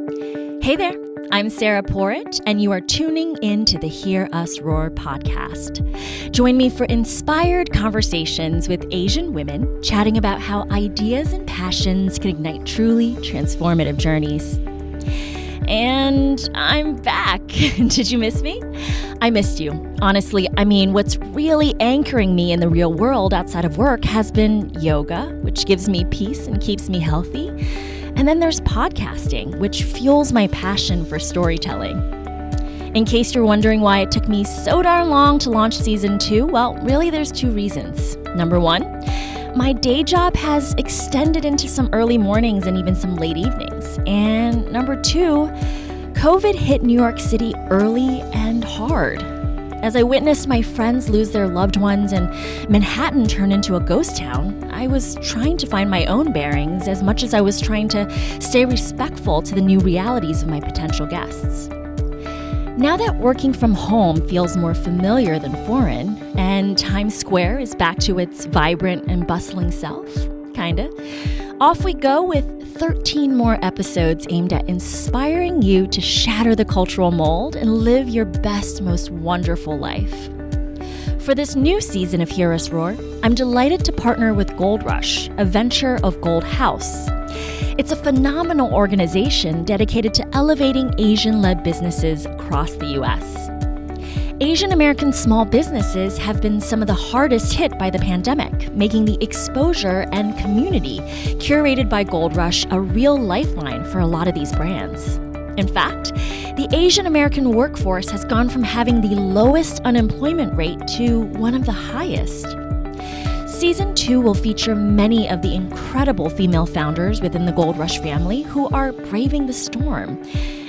Hey there, I'm Sarah Porritt, and you are tuning in to the Hear Us Roar podcast. Join me for inspired conversations with Asian women chatting about how ideas and passions can ignite truly transformative journeys. And I'm back. Did you miss me? I missed you. Honestly, what's really anchoring me in the real world outside of work has been yoga, which gives me peace and keeps me healthy. And then there's podcasting, which fuels my passion for storytelling. In case you're wondering why it took me so darn long to launch season 2, well, really there's 2 reasons. Number 1, my day job has extended into some early mornings and even some late evenings. And number 2, COVID hit New York City early and hard. As I witnessed my friends lose their loved ones and Manhattan turn into a ghost town, I was trying to find my own bearings as much as I was trying to stay respectful to the new realities of my potential guests. Now that working from home feels more familiar than foreign, and Times Square is back to its vibrant and bustling self, kinda, off we go with 13 more episodes aimed at inspiring you to shatter the cultural mold and live your best, most wonderful life. For this new season of Hear Us Roar, I'm delighted to partner with Gold Rush, a venture of Gold House. It's a phenomenal organization dedicated to elevating Asian-led businesses across the U.S. Asian American small businesses have been some of the hardest hit by the pandemic, making the exposure and community curated by Gold Rush a real lifeline for a lot of these brands. In fact, the Asian American workforce has gone from having the lowest unemployment rate to one of the highest. Season 2 will feature many of the incredible female founders within the Gold Rush family who are braving the storm.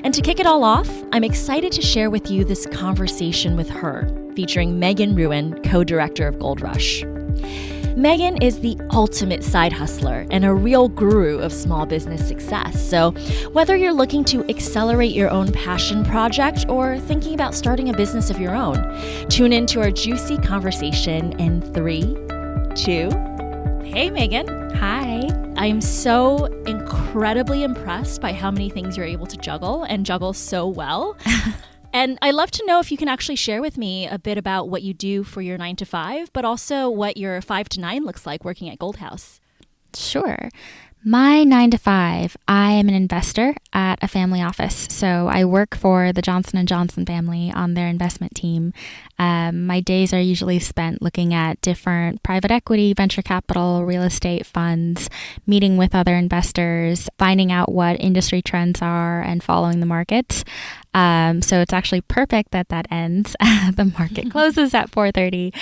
And to kick it all off, I'm excited to share with you this conversation with her, featuring Ruan, co-director of Gold Rush. Megan is the ultimate side hustler and a real guru of small business success. So whether you're looking to accelerate your own passion project or thinking about starting a business of your own, tune into our juicy conversation in 3, 2. Hey, Megan. Hi. I'm so incredibly impressed by how many things you're able to juggle and juggle so well. And I'd love to know if you can actually share with me a bit about what you do for your 9 to 5, but also what your 5 to 9 looks like working at Gold House. Sure. My 9 to 5, I am an investor at a family office. So I work for the Johnson & Johnson family on their investment team. My days are usually spent looking at different private equity, venture capital, real estate funds, meeting with other investors, finding out what industry trends are and following the markets. So it's actually perfect that that ends. The market closes at 4:30.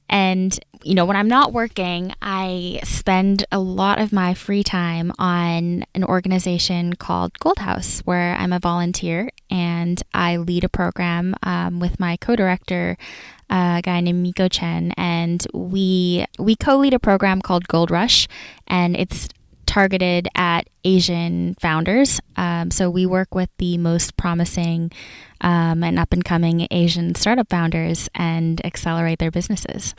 And, when I'm not working, I spend a lot of my free time on an organization called Gold House, where I'm a volunteer and I lead a program with my co-director, a guy named Miko Chen. And we co-lead a program called Gold Rush, and it's targeted at Asian founders. So we work with the most promising and up-and-coming Asian startup founders and accelerate their businesses.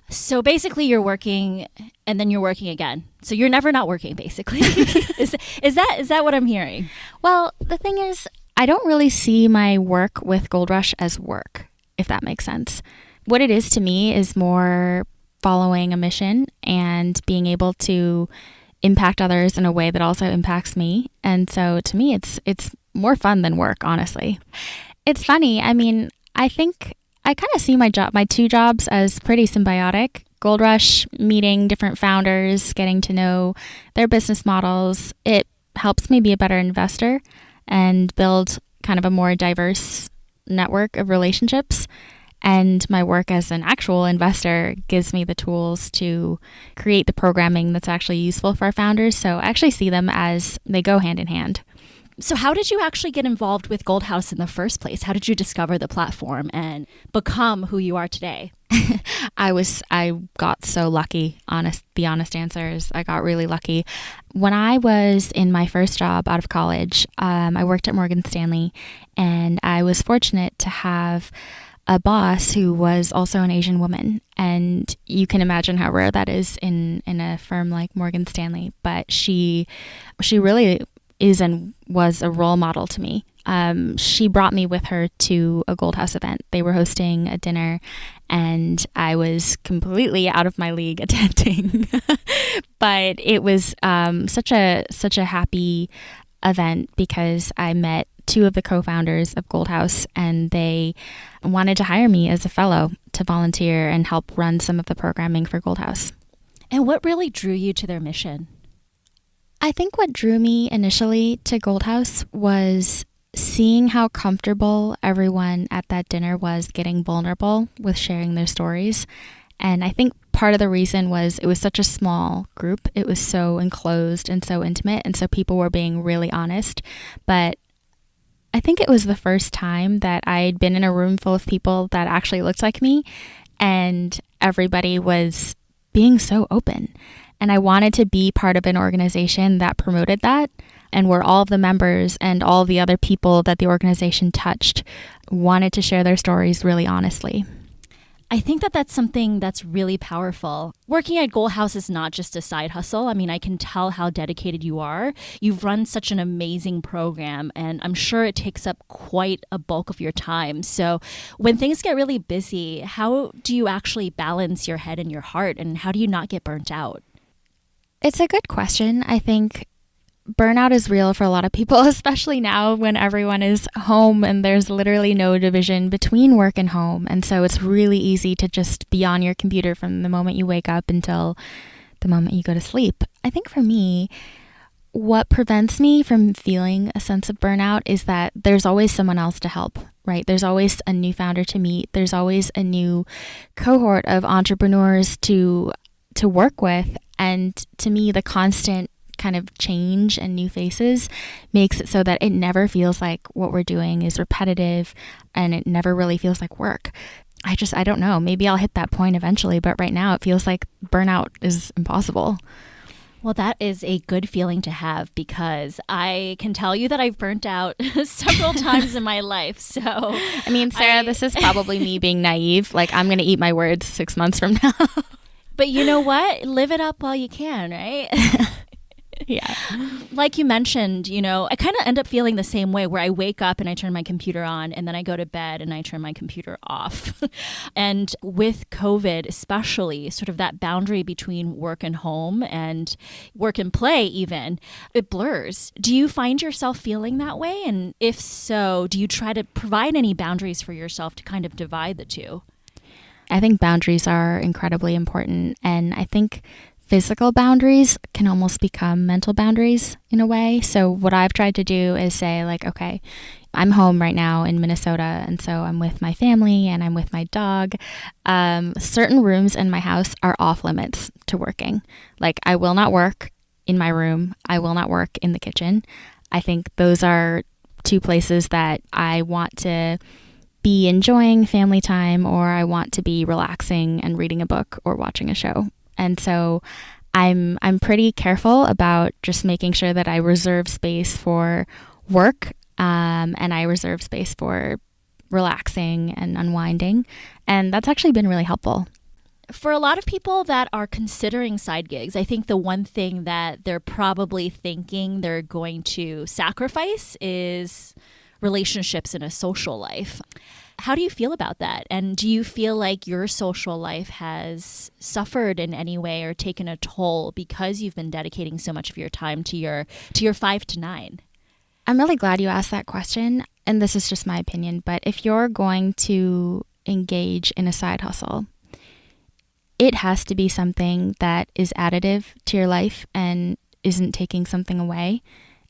So basically you're working and then you're working again. So you're never not working, basically. Is that what I'm hearing? Well, the thing is, I don't really see my work with Gold Rush as work, if that makes sense. What it is to me is more following a mission and being able to impact others in a way that also impacts me. And so to me, it's more fun than work, honestly. It's funny. I think I kind of see my 2 jobs as pretty symbiotic. Gold Rush, meeting different founders, getting to know their business models. It helps me be a better investor and build kind of a more diverse network of relationships. And my work as an actual investor gives me the tools to create the programming that's actually useful for our founders. So I actually see them as they go hand in hand. So how did you actually get involved with Gold House in the first place? How did you discover the platform and become who you are today? I got so lucky. The honest answer is I got really lucky. When I was in my first job out of college, I worked at Morgan Stanley, and I was fortunate to have a boss who was also an Asian woman. And you can imagine how rare that is in a firm like Morgan Stanley. But she really is and was a role model to me. She brought me with her to a Gold House event. They were hosting a dinner and I was completely out of my league attending. But it was such a happy event because I met two of the co-founders of Gold House and they wanted to hire me as a fellow to volunteer and help run some of the programming for Gold House. And what really drew you to their mission? I think what drew me initially to Gold House was seeing how comfortable everyone at that dinner was getting vulnerable with sharing their stories. And I think part of the reason was it was such a small group. It was so enclosed and so intimate. And so people were being really honest. But I think it was the first time that I'd been in a room full of people that actually looked like me. And everybody was being so open. And I wanted to be part of an organization that promoted that, and where all of the members and all the other people that the organization touched wanted to share their stories really honestly. I think that that's something that's really powerful. Working at Gold House is not just a side hustle. I mean, I can tell how dedicated you are. You've run such an amazing program, and I'm sure it takes up quite a bulk of your time. So when things get really busy, how do you actually balance your head and your heart, and how do you not get burnt out? It's a good question. I think burnout is real for a lot of people, especially now when everyone is home and there's literally no division between work and home. And so it's really easy to just be on your computer from the moment you wake up until the moment you go to sleep. I think for me, what prevents me from feeling a sense of burnout is that there's always someone else to help, right? There's always a new founder to meet. There's always a new cohort of entrepreneurs to work with. And to me, the constant kind of change and new faces makes it so that it never feels like what we're doing is repetitive and it never really feels like work. I don't know. Maybe I'll hit that point eventually, but right now it feels like burnout is impossible. Well, that is a good feeling to have because I can tell you that I've burnt out several times in my life. So, I mean, Sarah, this is probably me being naive. Like, I'm going to eat my words 6 months from now. But you know what? Live it up while you can, right? Yeah. Like you mentioned, I kind of end up feeling the same way where I wake up and I turn my computer on and then I go to bed and I turn my computer off. And with COVID, especially sort of that boundary between work and home and work and play even, it blurs. Do you find yourself feeling that way? And if so, do you try to provide any boundaries for yourself to kind of divide the two? I think boundaries are incredibly important. And I think physical boundaries can almost become mental boundaries in a way. So what I've tried to do is say like, okay, I'm home right now in Minnesota. And so I'm with my family and I'm with my dog. Certain rooms in my house are off limits to working. Like I will not work in my room. I will not work in the kitchen. I think those are two places that I want to be enjoying family time, or I want to be relaxing and reading a book or watching a show. And so I'm pretty careful about just making sure that I reserve space for work and I reserve space for relaxing and unwinding. And that's actually been really helpful. For a lot of people that are considering side gigs, I think the one thing that they're probably thinking they're going to sacrifice is relationships in a social life. How do you feel about that? And do you feel like your social life has suffered in any way or taken a toll because you've been dedicating so much of your time to your 5 to 9? I'm really glad you asked that question. And this is just my opinion, but if you're going to engage in a side hustle, it has to be something that is additive to your life and isn't taking something away.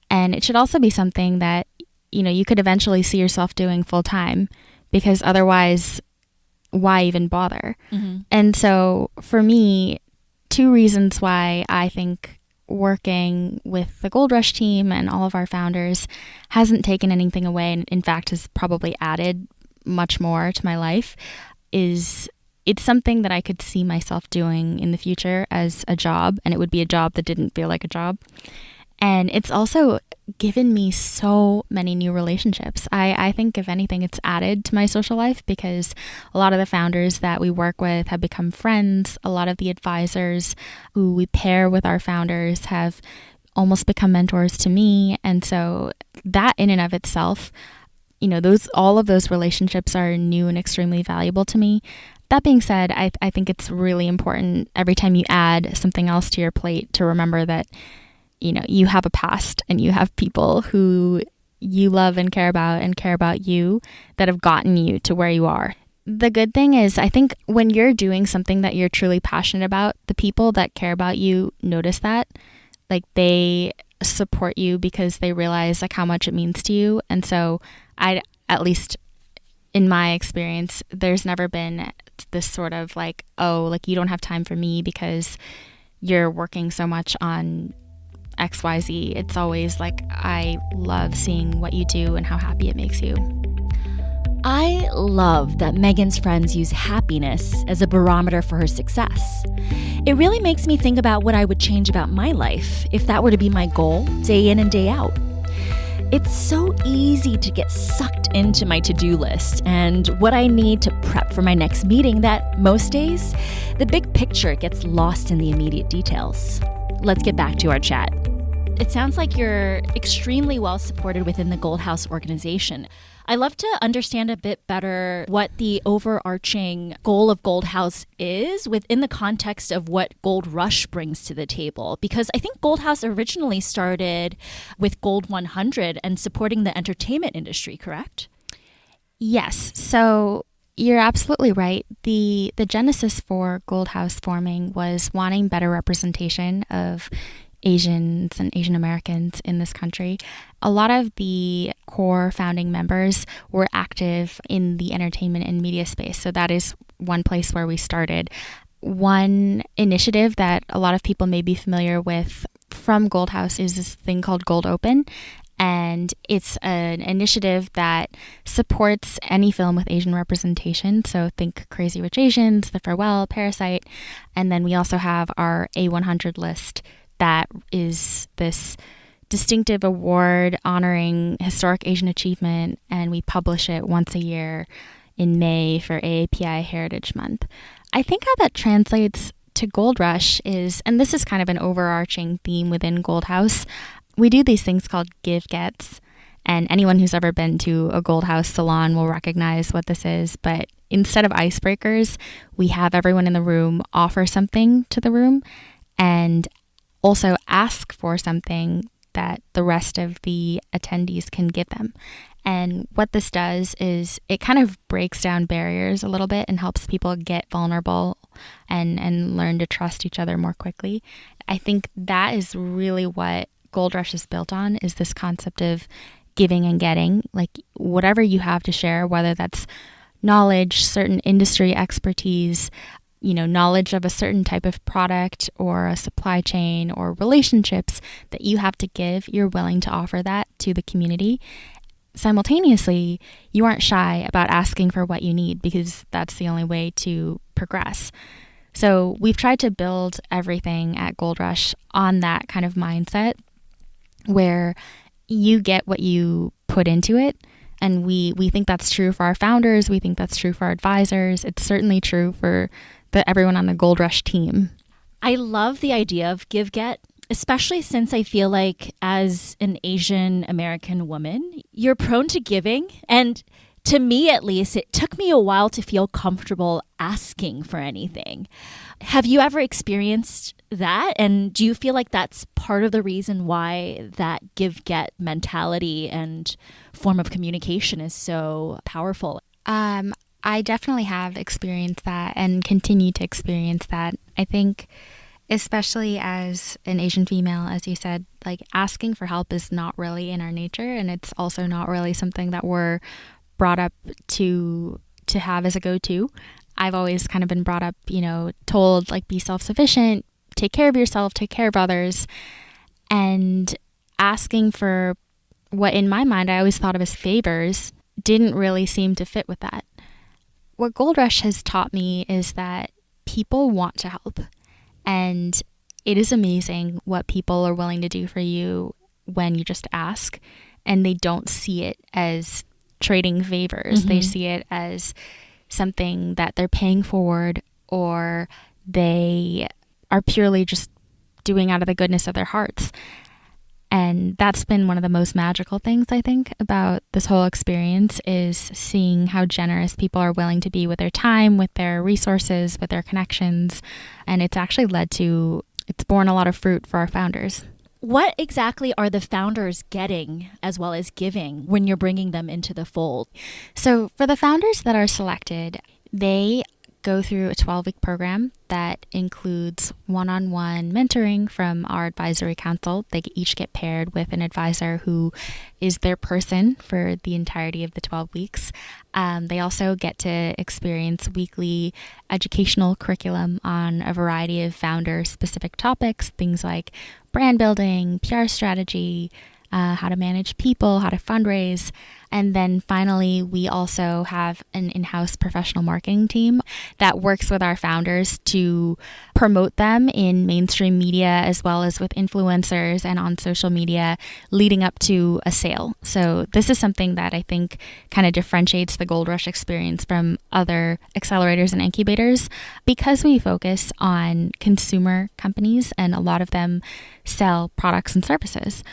And it should also be something that you could eventually see yourself doing full time, because otherwise, why even bother? Mm-hmm. And so for me, 2 reasons why I think working with the Gold Rush team and all of our founders hasn't taken anything away, and in fact has probably added much more to my life, is it's something that I could see myself doing in the future as a job, and it would be a job that didn't feel like a job. And it's also given me so many new relationships. I think if anything, it's added to my social life because a lot of the founders that we work with have become friends. A lot of the advisors who we pair with our founders have almost become mentors to me. And so that in and of itself, all of those relationships are new and extremely valuable to me. That being said, I think it's really important every time you add something else to your plate to remember that, you have a past and you have people who you love and care about you that have gotten you to where you are. The good thing is, I think when you're doing something that you're truly passionate about, the people that care about you notice that. Like, they support you because they realize like how much it means to you. And so at least in my experience, there's never been this sort of like, oh, like you don't have time for me because you're working so much on XYZ. It's always like, I love seeing what you do and how happy it makes you. I love that Megan's friends use happiness as a barometer for her success. It really makes me think about what I would change about my life if that were to be my goal day in and day out. It's so easy to get sucked into my to-do list and what I need to prep for my next meeting that most days, the big picture gets lost in the immediate details. Let's get back to our chat. It sounds like you're extremely well supported within the Gold House organization. I'd love to understand a bit better what the overarching goal of Gold House is within the context of what Gold Rush brings to the table. Because I think Gold House originally started with Gold 100 and supporting the entertainment industry, correct? Yes. So you're absolutely right. The genesis for Gold House forming was wanting better representation of Asians and Asian Americans in this country. A lot of the core founding members were active in the entertainment and media space. So that is one place where we started. One initiative that a lot of people may be familiar with from Gold House is this thing called Gold Open. And it's an initiative that supports any film with Asian representation. So think Crazy Rich Asians, The Farewell, Parasite. And then we also have our A100 list that is this distinctive award honoring historic Asian achievement, and we publish it once a year in May for AAPI Heritage Month. I think how that translates to Gold Rush is, and this is kind of an overarching theme within Gold House, we do these things called give gets, and anyone who's ever been to a Gold House salon will recognize what this is, but instead of icebreakers, we have everyone in the room offer something to the room and also ask for something that the rest of the attendees can give them. And what this does is it kind of breaks down barriers a little bit and helps people get vulnerable and learn to trust each other more quickly. I think that is really what Gold Rush is built on, is this concept of giving and getting. Like, whatever you have to share, whether that's knowledge, certain industry expertise, knowledge of a certain type of product or a supply chain or relationships that you have to give, you're willing to offer that to the community. Simultaneously, you aren't shy about asking for what you need because that's the only way to progress. So we've tried to build everything at Gold Rush on that kind of mindset where you get what you put into it. And we think that's true for our founders. We think that's true for our advisors. It's certainly true for everyone on the Gold Rush team. I love the idea of give-get, especially since I feel like as an Asian American woman, you're prone to giving. And to me, at least, it took me a while to feel comfortable asking for anything. Have you ever experienced that? And do you feel like that's part of the reason why that give-get mentality and form of communication is so powerful? I definitely have experienced that and continue to experience that. I think, especially as an Asian female, as you said, like asking for help is not really in our nature, and it's also not really something that we're brought up to have as a go-to. I've always kind of been brought up, told like be self-sufficient, take care of yourself, take care of others, and asking for what in my mind I always thought of as favors didn't really seem to fit with that. What Gold Rush has taught me is that people want to help, and it is amazing what people are willing to do for you when you just ask, and they don't see it as trading favors. Mm-hmm. They see it as something that they're paying forward, or they are purely just doing out of the goodness of their hearts. And that's been one of the most magical things, I think, about this whole experience is seeing how generous people are willing to be with their time, with their resources, with their connections. And it's actually it's borne a lot of fruit for our founders. What exactly are the founders getting as well as giving when you're bringing them into the fold? So for the founders that are selected, they go through a 12-week program that includes one-on-one mentoring from our advisory council. They each get paired with an advisor who is their person for the entirety of the 12 weeks. They also get to experience weekly educational curriculum on a variety of founder-specific topics, things like brand building, PR strategy, how to manage people, how to fundraise. And then finally, we also have an in-house professional marketing team that works with our founders to promote them in mainstream media as well as with influencers and on social media leading up to a sale. So this is something that I think kind of differentiates the Gold Rush experience from other accelerators and incubators because we focus on consumer companies and a lot of them sell products and services.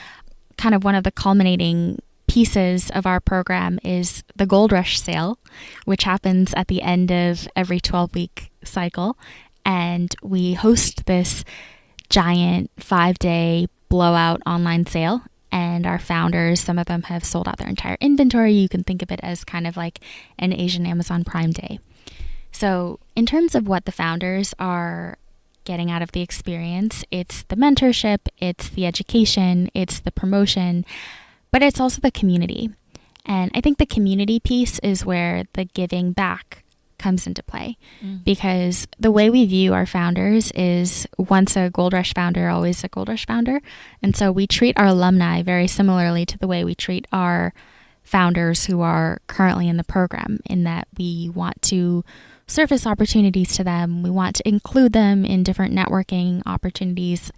Kind of one of the culminating pieces of our program is the Gold Rush sale, which happens at the end of every 12-week cycle. And we host this giant 5-day blowout online sale. And our founders, some of them have sold out their entire inventory. You can think of it as kind of like an Asian Amazon Prime Day. So in terms of what the founders are getting out of the experience, it's the mentorship, it's the education, it's the promotion, but it's also the community. And I think the community piece is where the giving back comes into play because the way we view our founders is once a Gold Rush founder, always a Gold Rush founder. And so we treat our alumni very similarly to the way we treat our founders who are currently in the program, in that we want to surface opportunities to them. We want to include them in different networking opportunities,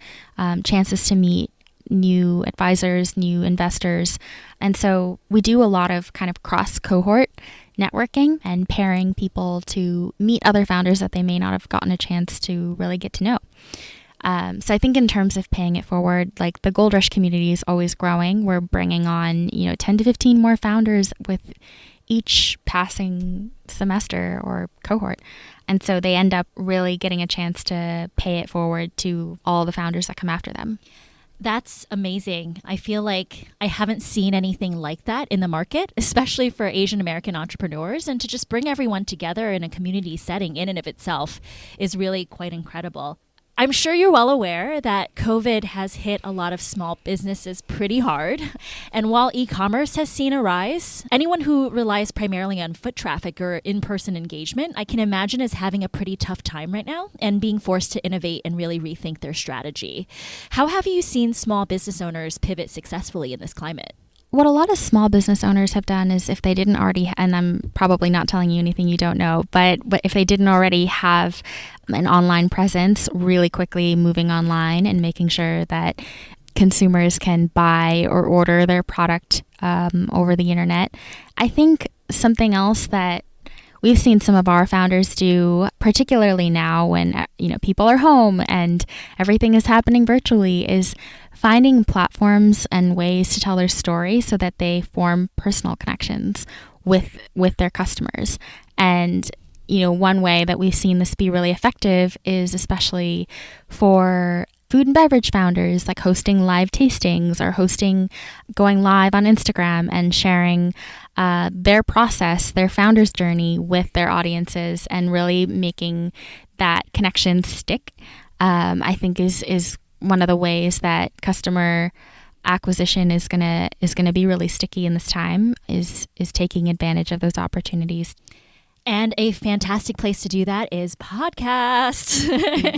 chances to meet new advisors, new investors. And so we do a lot of kind of cross-cohort networking and pairing people to meet other founders that they may not have gotten a chance to really get to know. So I think in terms of paying it forward, like the Gold Rush community is always growing. We're bringing on, 10 to 15 more founders with each passing semester or cohort. And so they end up really getting a chance to pay it forward to all the founders that come after them. That's amazing. I feel like I haven't seen anything like that in the market, especially for Asian American entrepreneurs. And to just bring everyone together in a community setting in and of itself is really quite incredible. I'm sure you're well aware that COVID has hit a lot of small businesses pretty hard. And while e-commerce has seen a rise, anyone who relies primarily on foot traffic or in-person engagement, I can imagine is having a pretty tough time right now and being forced to innovate and really rethink their strategy. How have you seen small business owners pivot successfully in this climate? What a lot of small business owners have done is if they didn't already, and I'm probably not telling you anything you don't know, but if they didn't already have an online presence, really quickly moving online and making sure that consumers can buy or order their product over the internet. I think something else that we've seen some of our founders do, particularly now when people are home and everything is happening virtually, is finding platforms and ways to tell their story so that they form personal connections with their customers. And one way that we've seen this be really effective is especially for food and beverage founders, like hosting live tastings or going live on Instagram and sharing their process, their founder's journey with their audiences and really making that connection stick. I think is one of the ways that customer acquisition is gonna be really sticky in this time is taking advantage of those opportunities. And a fantastic place to do that is podcasts.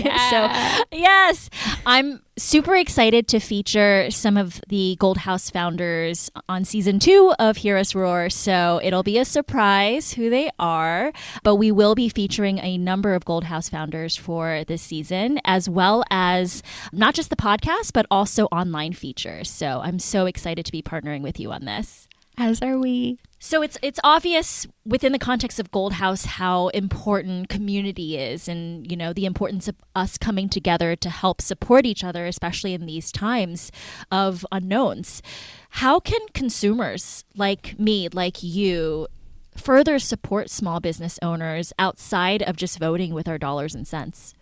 Yeah. So, yes, I'm super excited to feature some of the Gold House founders on season 2 of Hear Us Roar. So it'll be a surprise who they are, but we will be featuring a number of Gold House founders for this season, as well as not just the podcast, but also online features. So I'm so excited to be partnering with you on this. As are we. So it's obvious within the context of Gold House how important community is, and the importance of us coming together to help support each other, especially in these times of unknowns. How can consumers like me, like you, further support small business owners outside of just voting with our dollars and cents?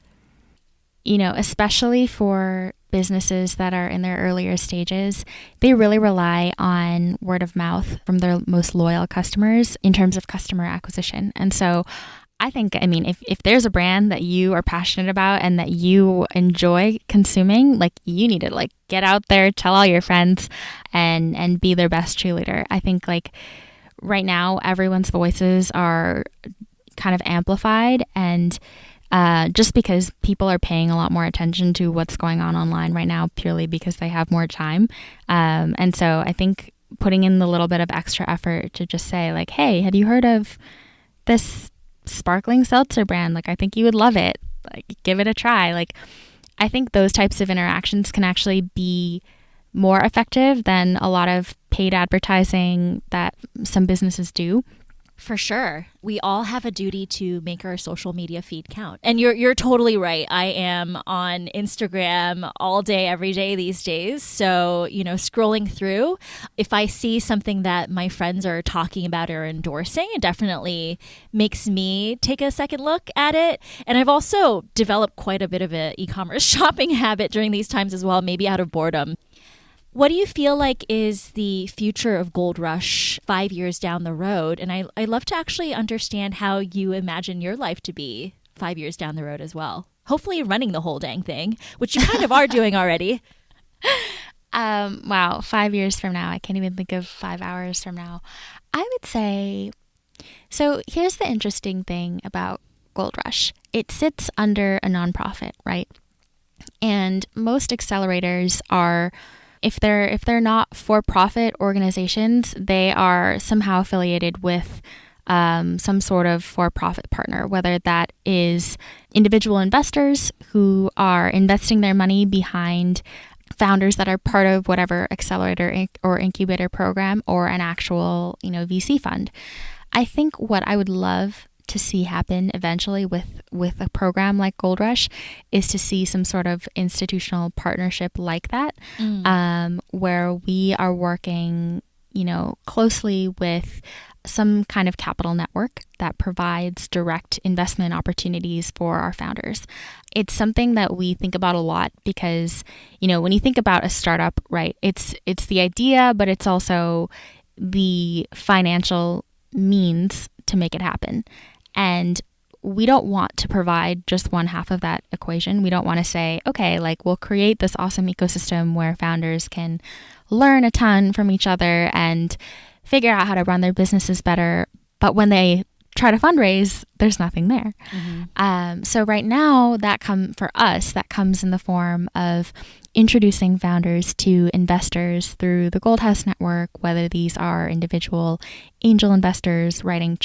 Especially for businesses that are in their earlier stages, they really rely on word of mouth from their most loyal customers in terms of customer acquisition. And so I think, if there's a brand that you are passionate about and that you enjoy consuming, you need to get out there, tell all your friends and be their best cheerleader. I think right now, everyone's voices are kind of amplified, and just because people are paying a lot more attention to what's going on online right now purely because they have more time. And so I think putting in the little bit of extra effort to just say hey, have you heard of this sparkling seltzer brand? I think you would love it. Give it a try. I think those types of interactions can actually be more effective than a lot of paid advertising that some businesses do. For sure. We all have a duty to make our social media feed count. And you're totally right. I am on Instagram all day, every day these days. So, scrolling through, if I see something that my friends are talking about or endorsing, it definitely makes me take a second look at it. And I've also developed quite a bit of an e-commerce shopping habit during these times as well, maybe out of boredom. What do you feel like is the future of Gold Rush 5 years down the road? And I'd love to actually understand how you imagine your life to be 5 years down the road as well. Hopefully running the whole dang thing, which you kind of are doing already. Wow, 5 years from now. I can't even think of 5 hours from now. I would say, so here's the interesting thing about Gold Rush. It sits under a nonprofit, right? And most accelerators are, if they're not for-profit organizations, they are somehow affiliated with some sort of for-profit partner, whether that is individual investors who are investing their money behind founders that are part of whatever accelerator or incubator program, or an actual, VC fund. I think what I would love to see happen eventually with a program like Gold Rush is to see some sort of institutional partnership like that, where we are working, closely with some kind of capital network that provides direct investment opportunities for our founders. It's something that we think about a lot because, when you think about a startup, right, it's the idea, but it's also the financial means to make it happen. And we don't want to provide just one half of that equation. We don't want to say, okay, we'll create this awesome ecosystem where founders can learn a ton from each other and figure out how to run their businesses better. But when they try to fundraise, there's nothing there. Mm-hmm. So right now, that comes in the form of introducing founders to investors through the Gold House network, whether these are individual angel investors writing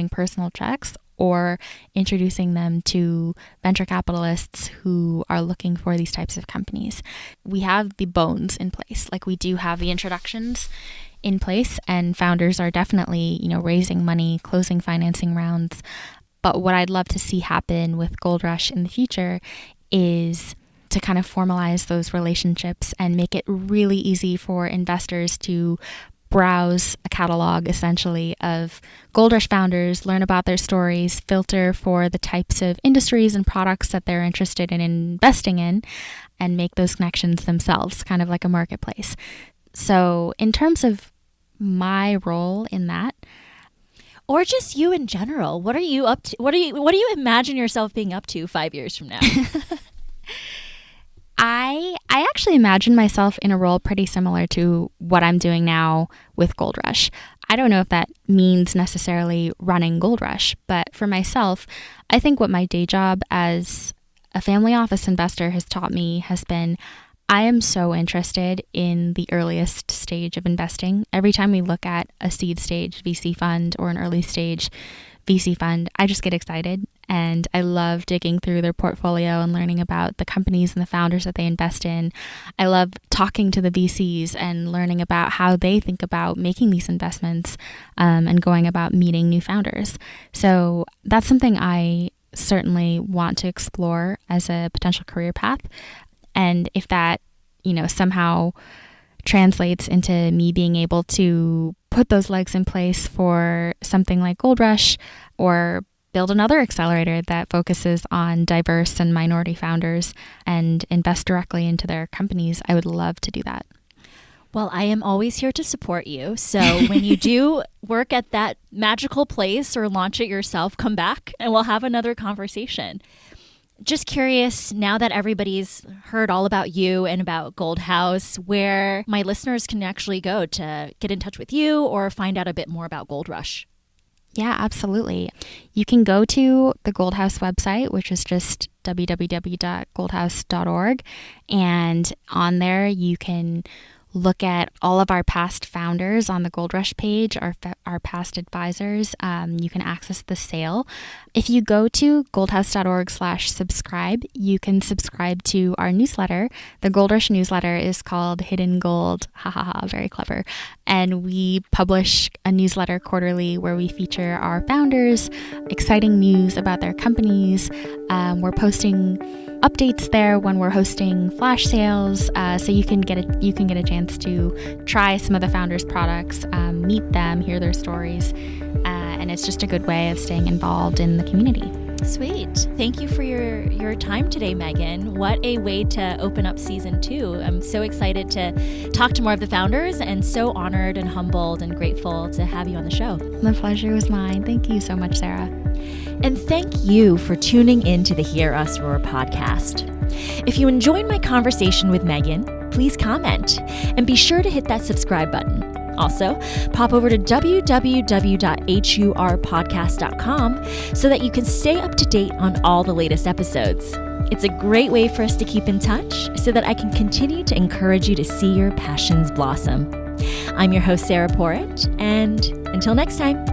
personal checks, or introducing them to venture capitalists who are looking for these types of companies. We have the bones in place. We do have the introductions in place, and founders are definitely, raising money, closing financing rounds. But what I'd love to see happen with Gold Rush in the future is to kind of formalize those relationships and make it really easy for investors to browse a catalog, essentially, of Gold Rush founders, learn about their stories, filter for the types of industries and products that they're interested in investing in, and make those connections themselves, kind of like a marketplace. So in terms of my role in that, or just you in general, what are you up to? What do you imagine yourself being up to 5 years from now? I actually imagine myself in a role pretty similar to what I'm doing now with Gold Rush. I don't know if that means necessarily running Gold Rush, but for myself, I think what my day job as a family office investor has taught me has been, I am so interested in the earliest stage of investing. Every time we look at a seed stage VC fund or an early stage VC fund, I just get excited. And I love digging through their portfolio and learning about the companies and the founders that they invest in. I love talking to the VCs and learning about how they think about making these investments and going about meeting new founders. So that's something I certainly want to explore as a potential career path. And if that, somehow translates into me being able to put those legs in place for something like Gold Rush or build another accelerator that focuses on diverse and minority founders and invest directly into their companies, I would love to do that. Well, I am always here to support you. So when you do work at that magical place or launch it yourself, come back and we'll have another conversation. Just curious, now that everybody's heard all about you and about Gold House, where my listeners can actually go to get in touch with you or find out a bit more about Gold Rush. Yeah, absolutely. You can go to the Gold House website, which is just www.goldhouse.org. And on there, you can look at all of our past founders on the Gold Rush page, our past advisors. You can access the sale. If you go to goldhouse.org/subscribe, you can subscribe to our newsletter. The Gold Rush newsletter is called Hidden Gold. Ha ha ha, very clever. And we publish a newsletter quarterly where we feature our founders, exciting news about their companies. We're posting updates there when we're hosting flash sales, so you can get a chance to try some of the founders' products, meet them, hear their stories, and it's just a good way of staying involved in the community. Sweet. Thank you for your time today, Megan. What a way to open up season 2. I'm so excited to talk to more of the founders and so honored and humbled and grateful to have you on the show. The pleasure was mine. Thank you so much, Sarah. And thank you for tuning in to the Hear Us Roar podcast. If you enjoyed my conversation with Megan, please comment and be sure to hit that subscribe button. Also, pop over to www.hurpodcast.com so that you can stay up to date on all the latest episodes. It's a great way for us to keep in touch so that I can continue to encourage you to see your passions blossom. I'm your host, Sarah Porritt, and until next time.